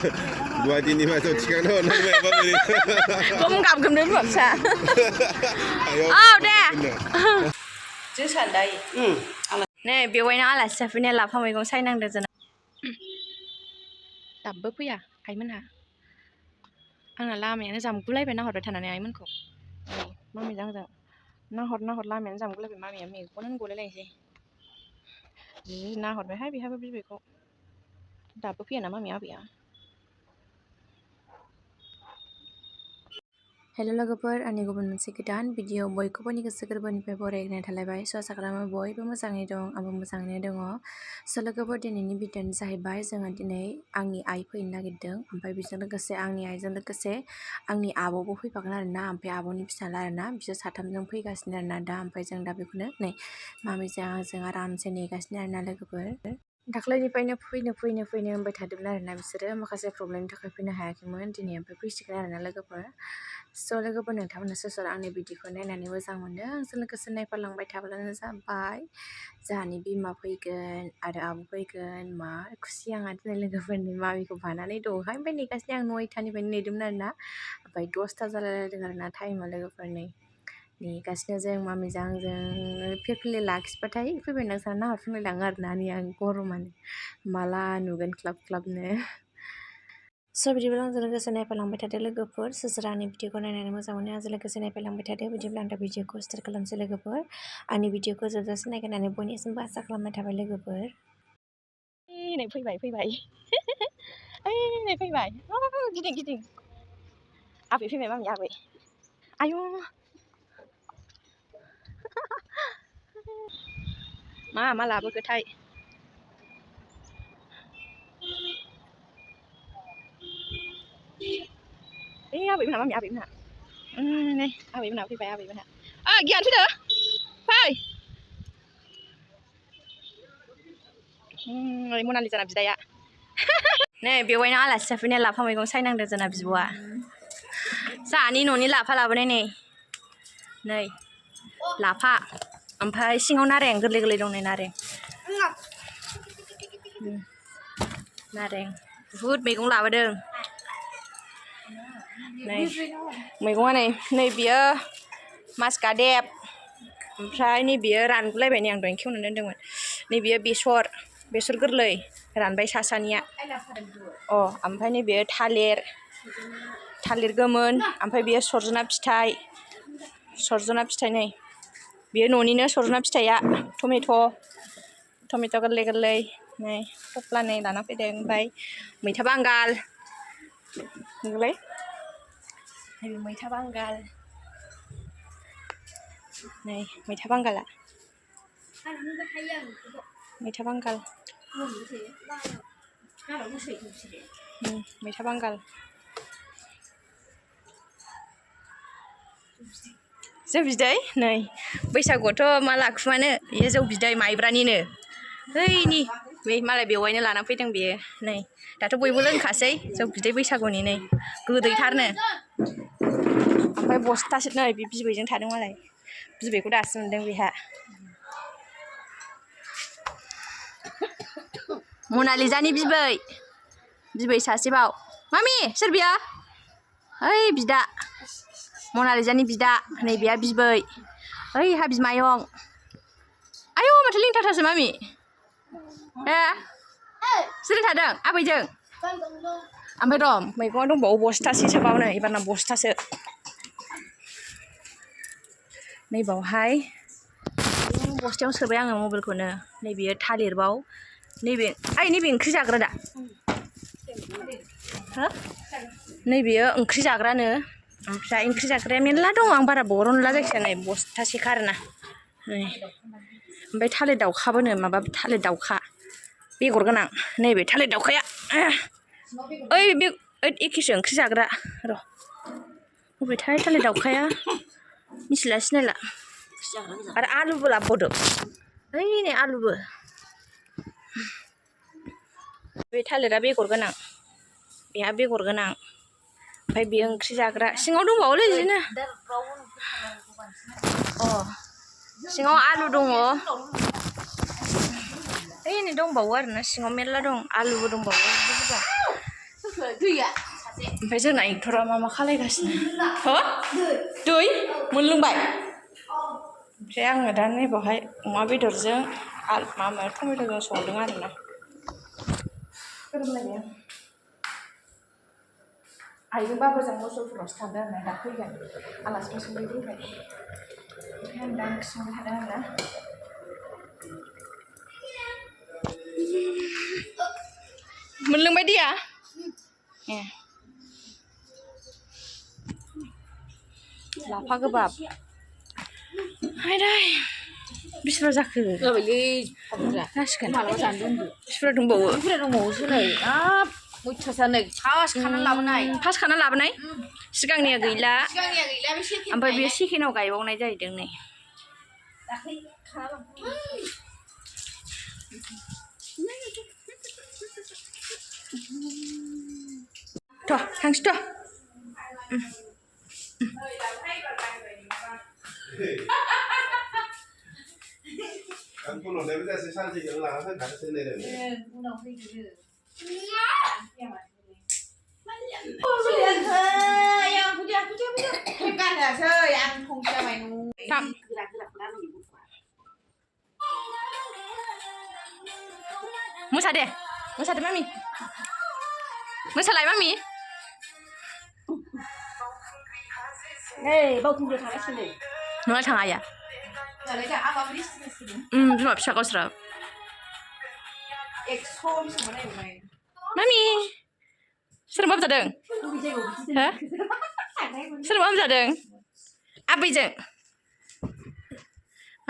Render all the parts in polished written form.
Dua dini masuk cikan hon hai apa ni? Kau gặp cầm đến vật xả. Nè. Chứ sản đây. Nè, biểu quay nó là sẽ phải nên làm không mình cũng say năng được rồi. Đập bớt bây à? Ai mình hả? Anh là la mẹ nó dầm cứ lấy về nó hột về thằng này ai mình cũng. Mà mình rằng nó hột la mẹ nó dầm cứ lấy về mà mình có nên lấy gì? Nó hột về hai bị cũng. Đập bớt phía nào mà mẹ bị à? Hello लोगोफोर आंनि गुबुन मोनसे गोदान video बयखौबोनि गोसो गोरबोनिफ्राय बरायनाय थालायबाय स' आसा खालामो बयबो मोजाङै दं आंबो मोजाङैनो दङ स' लोगोफोर दिनैनि भिडिअ'आनो जाहैबाय जोङो दिनै आंनि आइ फैनो नागिरदों ओमफ्राय बेजों लोगोसे आंनि आइजों लोगोसे आंनि आब'बो फैफागोन आरोना ओमफ्राय आब'नि फिसाला आरोना बिसोर साथामजों फैगासिनो आरोना दा ओमफ्राय जों दा बेखौनो नै मामिजों आंजों आरामसे नेगासिनो आरोना लोगोफोर दाख्लैनिफ्रायनो फैनो होनबाय थादोंमोन आरोना बिसोरो माखासे प्रब्लेमनि थाखाय फैनो हायाखैमोन दिनै ओमफ्राय फैसिगोन आरोना लोगोफोर स' लोगोफोर नोंथांमोना सोर आंनि भिडिअ'खौ नायनानै मोजां मोनो आंजों लोगोसे नायफालांबाय थाब्लानो जाबाय जोंहानि बिमा फैगोन आरो आब' फैगोन मा खुसि आंहा दिनै लोगोफोरनि मामिखौ बानानै दहाय ओमफ्राय नेगासिनो आं 9थानिफ्रायनो नेदोंमोन आरोना ओमफ्राय 10ता जालायलायदों आरोना टाइमा लोगोफोरनि नेगासिनो जों मामिजों आंजों फिरफिलि लाखिबाथाय फैबाय होनना सानना नाहरफिनलायलाङो आरोना नै आं गरमानो माला नुगोन क्लाब स' बिदिब्ला आंजों लोगोसे नायफालांबाय थादो लोगोफोर सोर आंनि भिडिअ'खौ नायनानै मोजां मोनो आंजों लोगोसे नायफालांबाय थादो बिदिब्ला आं दा भिडिअ'खौ स्टार्ट खालामसै लोगोफोर आंनि भिडिअ'खौ जोबजासे नायगोन होननानै बयनिसिमबो आसा खालामनाय थाबाय लोगोफोर नै फैबाय नै फैबाय गिदिं आबै फैबाय मामि आबै आयु मा लाबोखोथाय आबैमोना मामि आबैमोना नै आबैमोना फैबाय आबैमोना गियान फैदो फै ओरै मनालिसाना बिदाया नै बेवायनो आलासि जाफैनाय लाफा मैगं सायनांदों जोंना बिब'आ जोंहानि न'नि लाफा लाबोनाय नै लाफा ओमफ्राय सिङाव नारें गोरलै दं नै नारें बुहुद मैगं लाबोदों नै मैगङा नै बियो मासगादेब ओमफ्राय नै बियो रानगुलायबाय नै आं दहायनो खेवनानै दोन्दोंमोन नै बियो बेसर गोरलै रानबाय सानिया ओमफ्राय नै बियो थालिर गोमोन ओमफ्राय बियो सरजना फिथाइ नै बियो न'निनो सरजना फिथाइया टमेट' गोरलै नै थफ्ला नै लाना फैदों ओमफ्राय मैथा बांगाल नोंलाय मैथा बांगाल नै मैथा बांगाल जौ बिदै नै बैसागुआवथ' मा लाखुमानो बेयो जौ बिदै माइब्रानिनो ओइनि बै मालाय बेवायनो लाना फैदों बेयो नै दाथ' बयबो लोंखासै जौ बिदै बैसागुनि नै गोदैथारनो ओमफ्राय बस्थासे नै बे बिबैजों थादों मालाय बिबैखौ दासो मोनदों बेहा मनालिसानि बिबै सासेबाव मामि सोर बियो ओइ बिदा मनालिसानि बिदा नै बेहा बिबै ओइहा बिमायं आयौ माथो लिंथारथारसै मामि सोरजों थादों आबैजों ओमफ्राय र' मैगङा दंबावो बस्थासेसोबावनो एबारना बस्थासो नै बावहाय बस्थायाव सोबाय आङो मबाइलखौनो नै बेयो थालिरबाव नैबे ओंख्रि जाग्रा दा नै बेयो ओंख्रि जाग्रानो ओमफ्राय ओंख्रि जाग्राया मेरला दङ आं बारा बरनला जायखिजाया नै बस्थासेखा आरोना नै ओमफ्राय थालिर दाउखाबोनो माबा थालिर दाउखा बेगर गोनां नैबे थालिर दाउखाया बे एखेसो ओंख्रि जाग्रा र' बबेथाय थालिर दाउखाया मिथिला सिनायला आरो आलुबो लाबोबावदो नै आलुबो बे थालिरा बेगर गोनां बेहा बेगर गोनां ओमफ्राय बेयो ओंख्रि जाग्रा सिङाव दंबावोलै बिदिनो सिङाव आलु दङ नै दंबावो आरोना सिङाव मेरला दं आलुबो दंबावो बुरजा ओमफ्राय जोंना एक्टरा मा खालायगासिनो हो दै मोनलोंबाय ओमफ्राय आङो दा नैबावहाय अमा बेदरजों माबा टमेट'जों संदों आरोना गोरोमलायबाय आं आइजों बाबाजों मोसौफोरावसो थांदों आरोना दा फैगोन आलासिफोर सफैबाय ओमफ्राय आं दा ओंख्रि संबाय थादों आरोना मोनलोंबाय दैया ए लाफा गोबाब हायदाय बिसिबां जाखो जासिगोन बिसिबां दंबावो फास खाना लाबोनाय सिगांनिया गैला ओमफ्राय बे सेकेन्डआव गायबावनाय जाहैदों नै थ' थांसै थ' आं फुलुंनायबो जायासै सानसेखौनो लाना फैखानोसै होनलायदों उनाव फैदो मोसादे मोसादे मामि मोसालाय मामि बावखुंग्रियाव थांनांसिगोन नङा थाङा आइया बिमा फिसा गावस्रा मामि सोरबा जादों हो सोरबा जादों आबैजों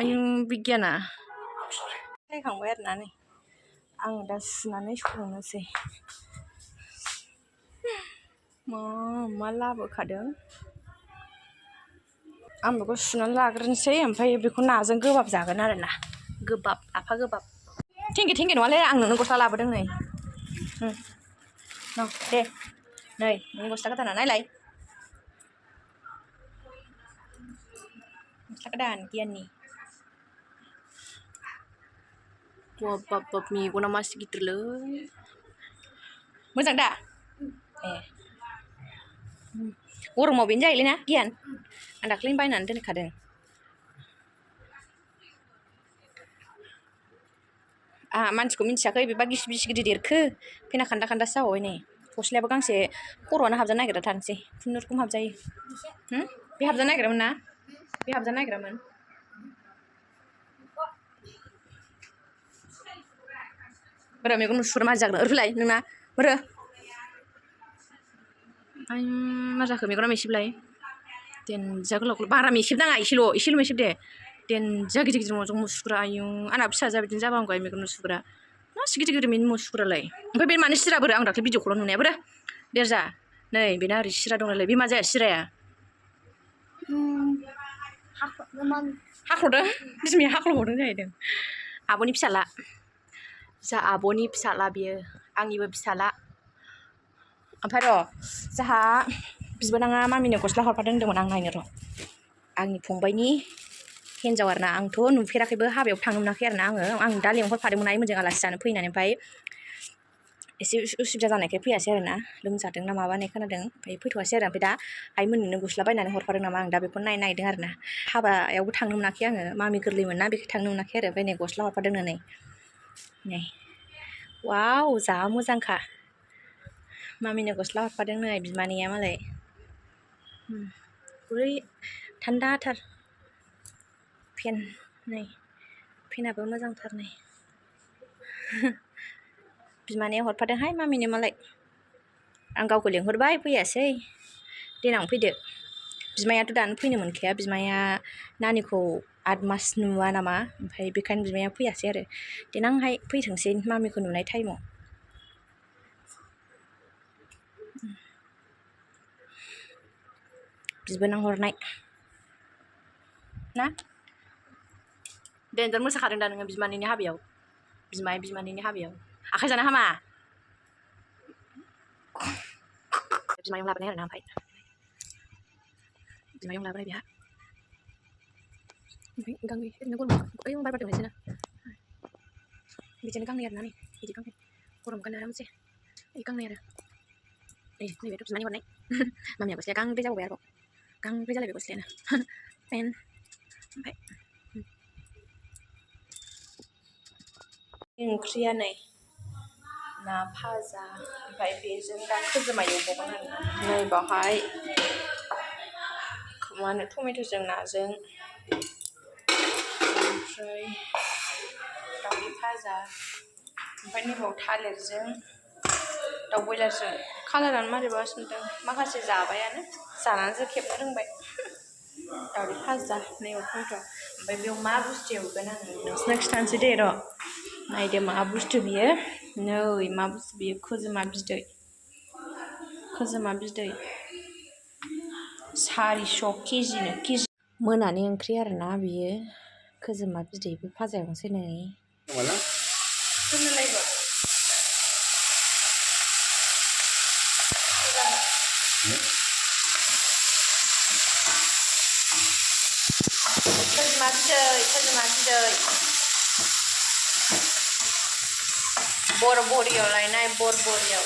आयु बिगियाना नायखांबाय आरोना नै आं दा सुनानै संनोसै मा लाबोखादों आं बेखौ सुनानै लाग्रोनोसै ओमफ्राय बेखौ नाजों गोबाब जागोन आरोना गोबाब लाफा गोबाब थेंगे नङालै आं नोंनो गस्ला लाबोदों नै दे नै नोंनि गस्ला गोदाना नायलाय गस्ला गोदान गियाननि बाब मेगना मासे गिदिरलै मोजां दा ए गरमाव बेनो जायोलै ना गियान आं दाख्लैनो बायनानै दोनखादों आंहा मानसिखौ मिन्थियाखै बेबा बेसे गिदिर देरखो फेना खान्दा खान्दासो जाबावबाय नै गस्लायाबो गांसे खर'आनो हाबजानो नागिरा थानोसै खुनुरुखुम हाबजायो बे हाबजानो नागिरामोन ना बे हाबजानो नागिरामोन बोरो मेगन मुसुगुरा मादि जागोन ओरैफैलाय नोंना बोरो मा जाखो मेगना मेसेबलाय देनजा गोलाव बारा मेसेब नाङा एसेल' मेसेब दे देनजा गिदिर गिदिर मुसुगुरा आयु आंना फिसा जा बिदिनो जाबा हामगौ मेगन मुसुगुरा मासे गिदिर गिदिर मुसुगुरालाय ओमफ्राय बे मानो सिरा बोरो आं दाख्लै भिडिअ कलाव नुनाया बोरो देरजा नै बेना ओरै सिरा दं नालाय बे मा जाया सिराया हाख्ल'दों बिमाया हाख्ल'बावदों जाहैदों आब'नि फिसाला जा आब'नि फिसाला बियो आंनिबो फिसाला ओमफ्राय र' जोंहा बिबोनाङा मामिनो गस्ला हरफादों होनदोंमोन आं नायनो र' आंनि फंबायनि हिन्जाव आरोना आंथ' नुफेराखैबो हाबायाव थांनो मोनाखै आरोना आं दा लेंहरफादोंमोन आइमोनजों आलासि जानो फैनानै ओमफ्राय एसे उसुबिदा जानायखाय फैयासै आरोना लोमजादों ना माबानाय खोनादों ओमफ्राय फैथ'वासै आरो ओमफ्राय दा आइमोननोनो गस्ला बायनानै हरफादों नामा आं दा बेखौ नायनो नागिरदों आरोना हाबायावबो थांनो मोनाखै आङो मामि गोरलैमोन ना बेखाय थांनो मोनाखै आरो ओमफ्राय नै गस्ला हरफादोंनो नै वाव जा मोजांखा मामिनो गस्ला हरफादों नै बिमानैया मालाय गुरै थान्दाथार नै फेनाबो मोजांथार नै बिमानैया हरफादोंहाय मामिनो मालाय आं गावखौ लेंहरबाय फैयासै देनां फैदो बिमायाथ' दानो फैनो मोनखाया बिमाया नानिखौ 8 मास नुवा नामा ओमफ्राय बेखायनो बिमाया फैयासै आरो देनांहाय फैथोंसै मामिखौ नुनाय टाइमाव बिबोनां हरनाय ना देन्जार मोसाखादों दा नोङो बिमानैनि हाबायाव बिमानैनि हाबायाव आखाइ जानो हामा बिमायं लाबोनाय आरोना ओमफ्राय बिमायं लाबोनाय बेहा ओमफ्राय गांनै ओरैनो गरम ओइ बार बारदों एसेनो बिदिनो गांनै आरोना नै बिदि गांनै गरम गाननो आरामसे ओइ गांनै आरो नैबे बिमानि हरनाय मामिया गस्लाया गांब्रै जाबावबाय आरोबाव गांब्रै जालायबाय गस्लायानो पेन ओमफ्राय ओंख्रिया नै ना भाजा ओमफ्राय बेजों दा खोजोमा एवबावगोन आरोना नै बावहाय मा होनो टमेट'जों नाजों ओमफ्राय दावदै भाजा ओमफ्राय नैबाव थालिरजों दाउ बयलारजों कालारानो मारैबा संदों माखासे जाबायानो जानानैसो खेबनो रोंबाय दावदै भाजा नैबाव टमेट' ओमफ्राय बेयाव मा बुस्थु एवगोन आङो नोंसोरनो खिथानोसै दे र' नायदो मा बुस्थु बियो नै मा बुस्थु बियो खोजोमा बिदै 400 केजिनो केजि मोनानि ओंख्रि आरोना बियो खोजोमा बिदैबो भाजा एवनोसै नै दोनलायबो खोजोमा बिदै बरबरियाव लायनाय बरबरियाव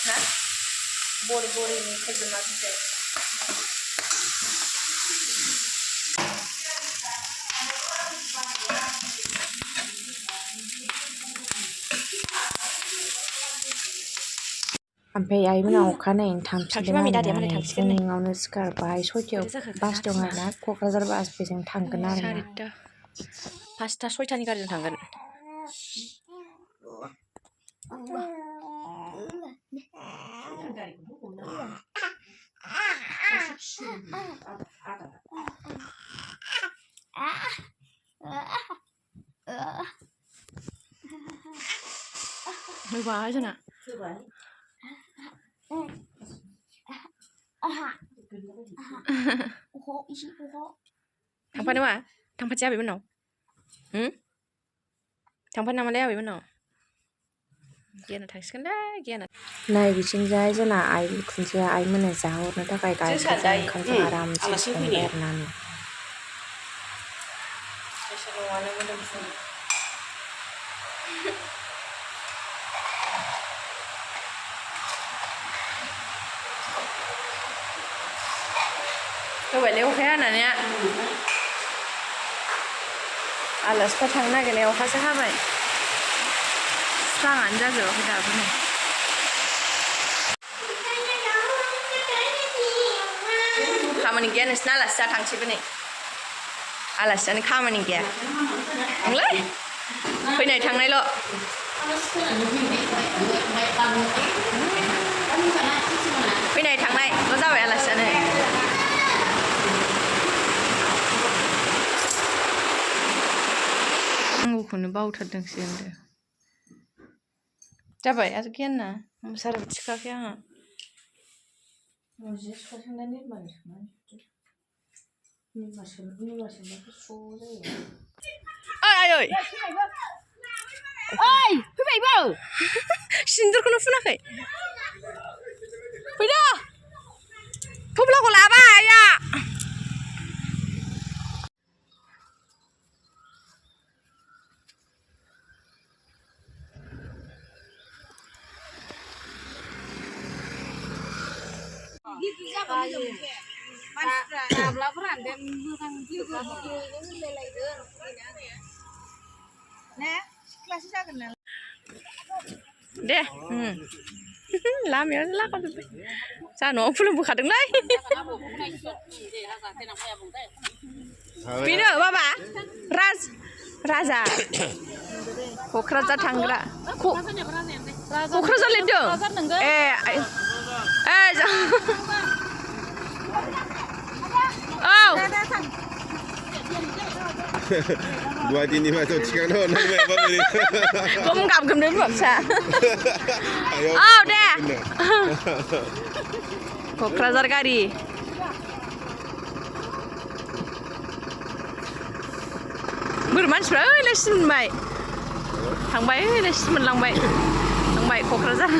ना बरबरिनि खोजोमा बिदै ओमफ्राय आइमोना अखानायैनो थांफिनदों आरोना फुङावनो सिखारबाय 6टायाव बास दं आरोना क'क्राझार बास बेजों थांगोन आरोना 5टा 6टानि गारिजों थांगोन होबाय जोंना थांफानो मा थांफानोसै आबैमोननाव थांफानो नामालाय आबैमोननाव गियाना थांसिगोनलै गियाना नै बिथिंजाय जोंना आइ बिखुनजोआ आइमोननो जाहरनो थाखाय गाइखेरजों ओंखामजों आरामसे संबाय आरोना होबायलै अखाया हानाया आलासिफोर थांनो नागिरनाय अखासो हाबाय स्राङानो जाजोबाखै दाबो नै खामानि गैया नोंसिना आलासि जा थांसैबो नै आलासियानो खामानि गैया नंलाय फैनाय थांनायल' फैनाय थांनायल' जाबाय आलासियानो आंखौनो बावथारदोंसो होनदो जाबाय आरो गियाना मुसारिबो थिखाखै आंहा ओइ फैबायबो सिन्दुरखौनो फुनाखै फैदो थफ्लाखौ लाबाय आइया दे लामायावनो लागाजोब्बाय जोंहा न'आव खुलुमबोखादोंलै बेनो माबा राजा क'क्राझार थांग्रा क'क्राझार लिरदों ए औ गुवाहाटीनिफ्राय थिखांना हरनांबाय गम गाबगोन बे फिसा औ दे क'क्राझार गारि बोरै मानसिफ्रा ओइलाय सिमोनबाय थांबाय ओइलाय सिमोनलांबाय थांबाय क'क्राझार